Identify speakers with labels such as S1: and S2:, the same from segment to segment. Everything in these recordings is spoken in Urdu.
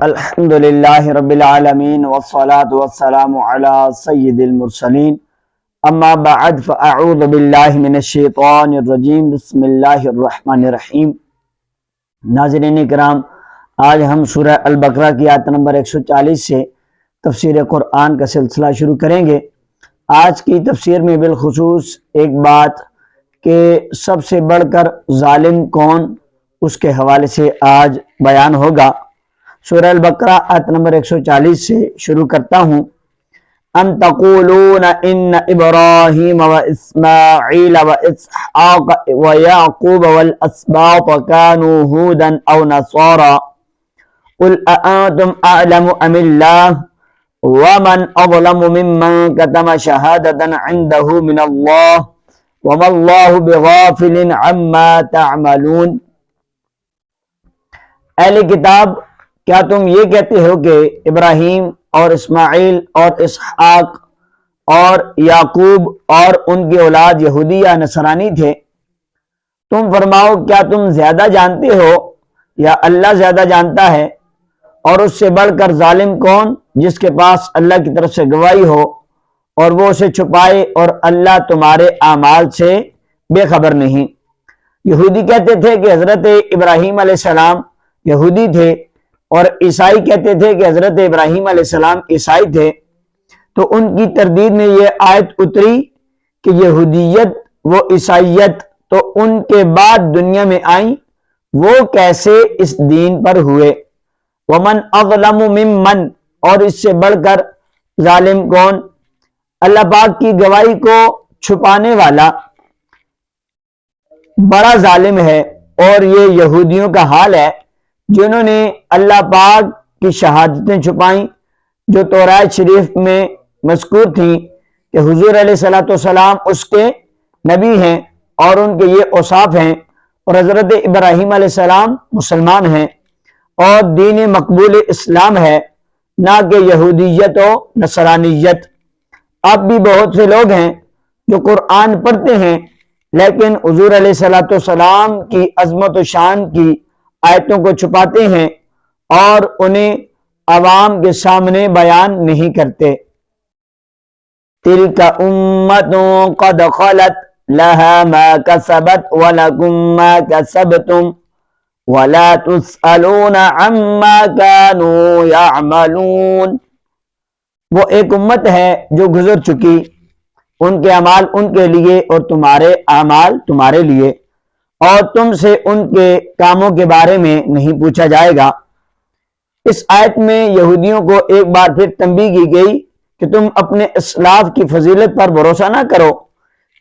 S1: الحمد للہ رب العالمین والصلاة والسلام علی سید المرسلین اما بعد فاعوذ باللہ من الشیطان الرجیم بسم اللہ الرحمن الرحیم۔ ناظرین کرام، آج ہم سورہ البقرہ کی آیت نمبر 140 سے تفسیر قرآن کا سلسلہ شروع کریں گے۔ آج کی تفسیر میں بالخصوص ایک بات کہ سب سے بڑھ کر ظالم کون، اس کے حوالے سے آج بیان ہوگا۔ سورہ البقرہ آیت نمبر 140 سے شروع کرتا ہوں۔ ام تقولون ان ابراہیم و اسماعیل و اسحاق و یعقوب والاسباط كانوا هودا او نصارا قل اانتم اعلم ام اللہ ومن اظلم ممن كتم شہادة عنده من اللہ وما اللہ بغافل عما تعملون۔ اہل کتاب، کیا تم یہ کہتے ہو کہ ابراہیم اور اسماعیل اور اسحاق اور یعقوب اور ان کی اولاد یہودی یا نصرانی تھے؟ تم فرماؤ، کیا تم زیادہ جانتے ہو یا اللہ زیادہ جانتا ہے؟ اور اس سے بڑھ کر ظالم کون، جس کے پاس اللہ کی طرف سے گواہی ہو اور وہ اسے چھپائے اور اللہ تمہارے اعمال سے بے خبر نہیں۔ یہودی کہتے تھے کہ حضرت ابراہیم علیہ السلام یہودی تھے، اور عیسائی کہتے تھے کہ حضرت ابراہیم علیہ السلام عیسائی تھے۔ تو ان کی تردید میں یہ آیت اتری کہ یہودیت و عیسائیت تو ان کے بعد دنیا میں آئیں، وہ کیسے اس دین پر ہوئے؟ ومن اظلم ممن، اور اس سے بڑھ کر ظالم کون؟ اللہ پاک کی گواہی کو چھپانے والا بڑا ظالم ہے، اور یہ یہودیوں کا حال ہے جنہوں نے اللہ پاک کی شہادتیں چھپائیں جو تورات شریف میں مذکور تھیں کہ حضور علیہ السلام اس کے نبی ہیں اور ان کے یہ اوصاف ہیں، اور حضرت ابراہیم علیہ السلام مسلمان ہیں اور دین مقبول اسلام ہے، نہ کہ یہودیت و نصرانیت۔ اب بھی بہت سے لوگ ہیں جو قرآن پڑھتے ہیں لیکن حضور علیہ السلام کی عظمت و شان کی آیتوں کو چھپاتے ہیں اور انہیں عوام کے سامنے بیان نہیں کرتے۔ تلک امت قد خلت لها ما کسبت ولکم ما کسبتم ولا تسألون عما كانوا يعملون۔ وہ ایک امت ہے جو گزر چکی، ان کے اعمال ان کے لیے اور تمہارے اعمال تمہارے لیے، اور تم سے ان کے کاموں کے بارے میں نہیں پوچھا جائے گا۔ اس آیت میں یہودیوں کو ایک بار پھر تنبیہ کی گئی کہ تم اپنے اسلاف کی فضیلت پر بھروسہ نہ کرو،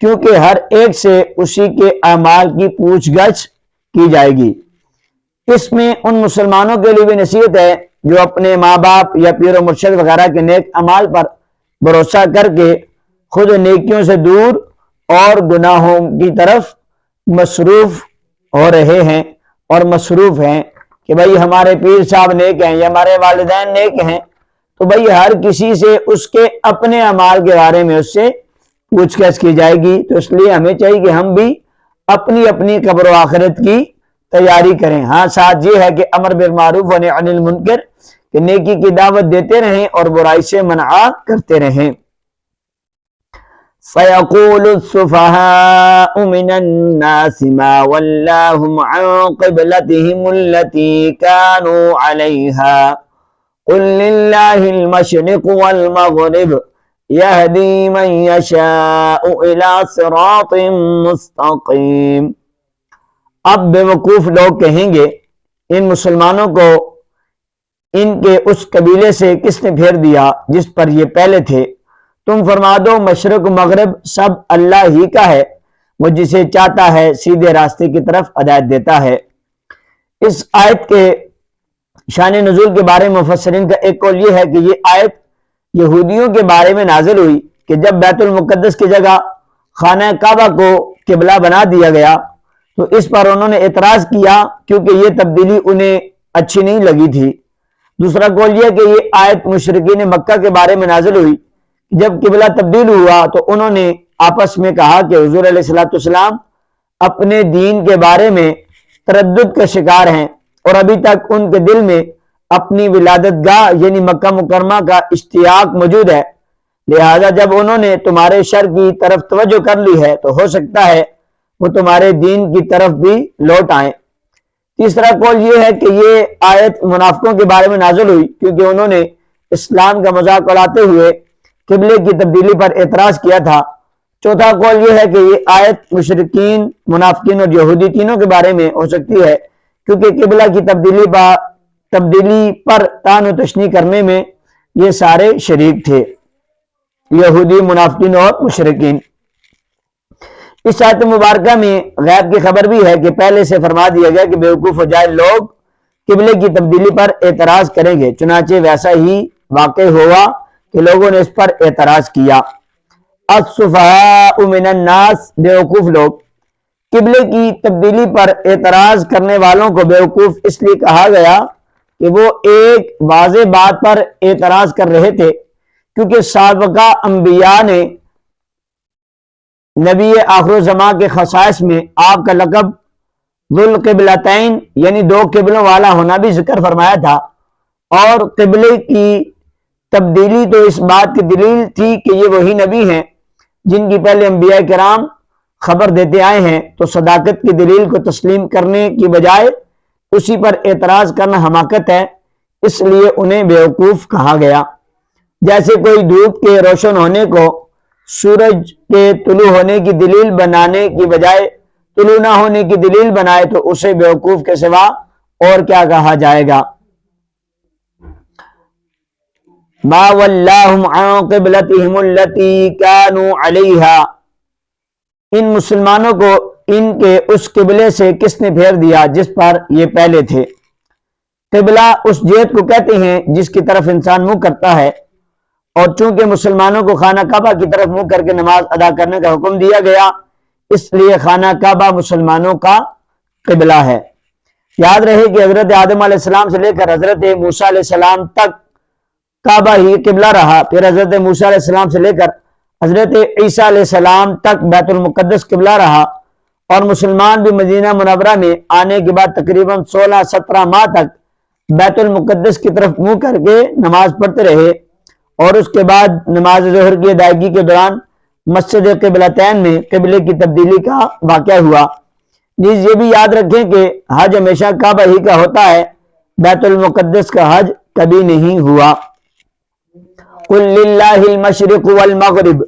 S1: کیونکہ ہر ایک سے اسی کے اعمال کی پوچھ گچھ کی جائے گی۔ اس میں ان مسلمانوں کے لیے بھی نصیحت ہے جو اپنے ماں باپ یا پیر و مرشد وغیرہ کے نیک اعمال پر بھروسہ کر کے خود نیکیوں سے دور اور گناہوں کی طرف مصروف ہو رہے ہیں اور مصروف ہیں کہ بھئی ہمارے پیر صاحب نیک ہیں یا ہمارے والدین نیک ہیں، تو بھئی ہر کسی سے اس کے اپنے اعمال کے بارے میں اس سے پوچھ گچھ کی جائے گی۔ تو اس لیے ہمیں چاہیے کہ ہم بھی اپنی اپنی قبر و آخرت کی تیاری کریں۔ ہاں، ساتھ یہ ہے کہ امر بالمعروف و نہی عن المنکر، کہ نیکی کی دعوت دیتے رہیں اور برائی سے منع کرتے رہیں۔ سَيَقُولُ السُّفَهَاءُ مِنَ النَّاسِ مَا وَلَّاهُمْ عَنْ قِبْلَتِهِمُ الَّتِي كَانُوا عَلَيْهَا قُلْ لِلَّهِ الْمَشْرِقُ وَالْمَغْرِبُ يَهْدِي مَنْ يَشَاءُ إِلَىٰ صِرَاطٍ مُسْتَقِيمٍ۔ اب بے وقوف لوگ کہیں گے، ان مسلمانوں کو ان کے اس قبیلے سے کس نے پھیر دیا جس پر یہ پہلے تھے؟ تم فرما دو، مشرق مغرب سب اللہ ہی کا ہے، وہ جسے چاہتا ہے سیدھے راستے کی طرف ہدایت دیتا ہے۔ اس آیت کے شان نزول کے بارے میں مفسرین کا ایک قول یہ ہے کہ یہ آیت یہودیوں کے بارے میں نازل ہوئی کہ جب بیت المقدس کی جگہ خانہ کعبہ کو قبلہ بنا دیا گیا تو اس پر انہوں نے اعتراض کیا کیونکہ یہ تبدیلی انہیں اچھی نہیں لگی تھی۔ دوسرا قول یہ کہ یہ آیت مشرکین مکہ کے بارے میں نازل ہوئی، جب قبلہ تبدیل ہوا تو انہوں نے آپس میں کہا کہ حضور علیہ السلام اپنے دین کے بارے میں تردد کا شکار ہیں اور ابھی تک ان کے دل میں اپنی ولادت گاہ یعنی مکہ مکرمہ کا اشتیاق موجود ہے، لہذا جب انہوں نے تمہارے شر کی طرف توجہ کر لی ہے تو ہو سکتا ہے وہ تمہارے دین کی طرف بھی لوٹ آئیں۔ تیسرا قول یہ ہے کہ یہ آیت منافقوں کے بارے میں نازل ہوئی کیونکہ انہوں نے اسلام کا مذاق اڑاتے ہوئے قبلے کی تبدیلی پر اعتراض کیا تھا۔ چوتھا قول یہ ہے کہ یہ آیت مشرکین، منافقین اور یہودی تینوں کے بارے میں ہو سکتی ہے کیونکہ قبلہ کی تبدیلی پر طعن و تشنیع کرنے میں یہ سارے شریک تھے، یہودی، منافقین اور مشرکین۔ اس آیت مبارکہ میں غیب کی خبر بھی ہے کہ پہلے سے فرما دیا گیا کہ بیوقوف و جاہل لوگ قبلے کی تبدیلی پر اعتراض کریں گے، چنانچہ ویسا ہی واقع ہوا کہ لوگوں نے اس پر اعتراض کیا۔ السفہاء من الناس، بیوقوف لوگ۔ قبلے کی تبدیلی پر اعتراض کرنے والوں کو بیوقوف اس لیے کہا گیا کہ وہ ایک واضح بات پر اعتراض کر رہے تھے، کیونکہ سابقہ انبیاء نے نبی آخر الزمان کے خصائص میں آپ کا لقب ذوالقبلتین یعنی دو قبلوں والا ہونا بھی ذکر فرمایا تھا، اور قبلے کی تبدیلی تو اس بات کی دلیل تھی کہ یہ وہی نبی ہیں جن کی پہلے انبیاء کرام خبر دیتے آئے ہیں، تو صداقت کی دلیل کو تسلیم کرنے کی بجائے اسی پر اعتراض کرنا حماقت ہے، اس لیے انہیں بیوقوف کہا گیا۔ جیسے کوئی دھوپ کے روشن ہونے کو سورج کے طلوع ہونے کی دلیل بنانے کی بجائے طلوع نہ ہونے کی دلیل بنائے تو اسے بیوقوف کے سوا اور کیا کہا جائے گا۔ ما ولاہم عن قبلتہم التی کانوا علیہا، ان مسلمانوں کو ان کے اس قبلے سے کس نے پھیر دیا جس پر یہ پہلے تھے۔ قبلہ اس جہت کو کہتے ہیں جس کی طرف انسان منہ کرتا ہے، اور چونکہ مسلمانوں کو خانہ کعبہ کی طرف منہ کر کے نماز ادا کرنے کا حکم دیا گیا، اس لیے خانہ کعبہ مسلمانوں کا قبلہ ہے۔ یاد رہے کہ حضرت آدم علیہ السلام سے لے کر حضرت موسیٰ علیہ السلام تک کعبہ ہی قبلہ رہا، پھر حضرت موسیٰ علیہ السلام سے لے کر حضرت عیسیٰ علیہ السلام تک بیت المقدس قبلہ رہا، اور مسلمان بھی مدینہ منورہ میں آنے کے بعد تقریباً 16-17 ماہ تک بیت المقدس کی طرف منہ کر کے نماز پڑھتے رہے، اور اس کے بعد نماز ظہر کی ادائیگی کے دوران مسجد قبلتین میں قبلے کی تبدیلی کا واقعہ ہوا۔ نیز یہ بھی یاد رکھیں کہ حج ہمیشہ کعبہ ہی کا ہوتا ہے، بیت المقدس کا حج کبھی نہیں ہوا۔ قل للہ المشرق والمغرب،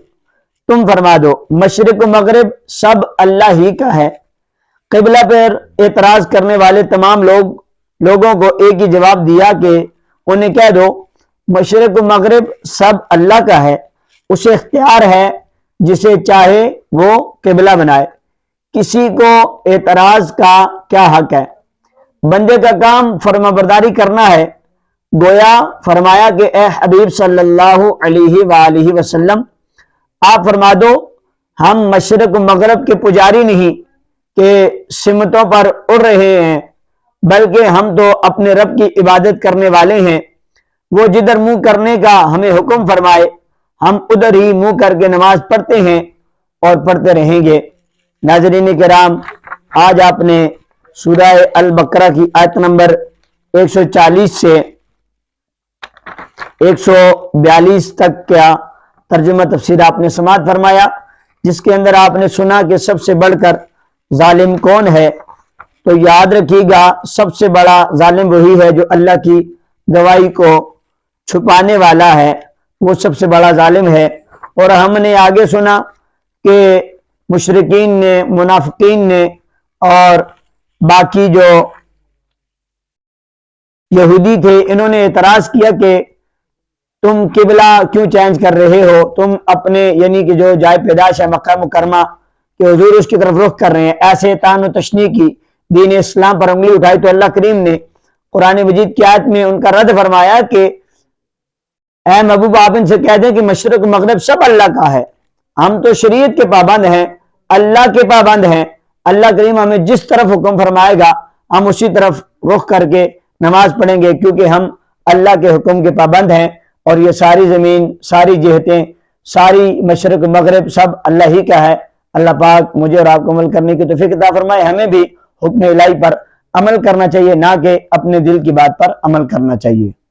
S1: تم فرما دو مشرق و مغرب سب اللہ ہی کا ہے۔ قبلہ پر اعتراض کرنے والے تمام لوگوں کو ایک ہی جواب دیا کہ انہیں کہہ دو مشرق و مغرب سب اللہ کا ہے، اسے اختیار ہے جسے چاہے وہ قبلہ بنائے، کسی کو اعتراض کا کیا حق ہے۔ بندے کا کام فرما برداری کرنا ہے، گویا فرمایا کہ اے حبیب صلی اللہ علیہ وآلہ وسلم آپ فرما دو ہم مشرق و مغرب کے پجاری نہیں کہ سمتوں پر اڑ رہے ہیں، بلکہ ہم تو اپنے رب کی عبادت کرنے والے ہیں، وہ جدھر منہ کرنے کا ہمیں حکم فرمائے ہم ادھر ہی منہ کر کے نماز پڑھتے ہیں اور پڑھتے رہیں گے۔ ناظرین کرام، آج آپ نے سورہ البقرہ کی آیت نمبر 140 سے 142 تک کا ترجمہ تفسیر آپ نے سماعت فرمایا، جس کے اندر آپ نے سنا کہ سب سے بڑھ کر ظالم کون ہے، تو یاد رکھیے گا سب سے بڑا ظالم وہی ہے جو اللہ کی گواہی کو چھپانے والا ہے، وہ سب سے بڑا ظالم ہے۔ اور ہم نے آگے سنا کہ مشرکین نے، منافقین نے اور باقی جو یہودی تھے انہوں نے اعتراض کیا کہ تم قبلہ کیوں چینج کر رہے ہو، تم اپنے یعنی کہ جو جائے پیدائش ہے مکہ مکرمہ کہ حضور اس کی طرف رخ کر رہے ہیں، ایسے طعن و تشنیع کی، دین اسلام پر انگلی اٹھائی، تو اللہ کریم نے قرآن مجید کی آیت میں ان کا رد فرمایا کہ اے محبوب آپ ان سے کہہ دیں کہ مشرق و مغرب سب اللہ کا ہے، ہم تو شریعت کے پابند ہیں، اللہ کے پابند ہیں، اللہ کریم ہمیں جس طرف حکم فرمائے گا ہم اسی طرف رخ کر کے نماز پڑھیں گے، کیونکہ ہم اللہ کے حکم کے پابند ہیں، اور یہ ساری زمین، ساری جہتیں، ساری مشرق و مغرب سب اللہ ہی کا ہے۔ اللہ پاک مجھے اور آپ کو عمل کرنے کی توفیق عطا فرمائے، ہمیں بھی حکم الہی پر عمل کرنا چاہیے، نہ کہ اپنے دل کی بات پر عمل کرنا چاہیے۔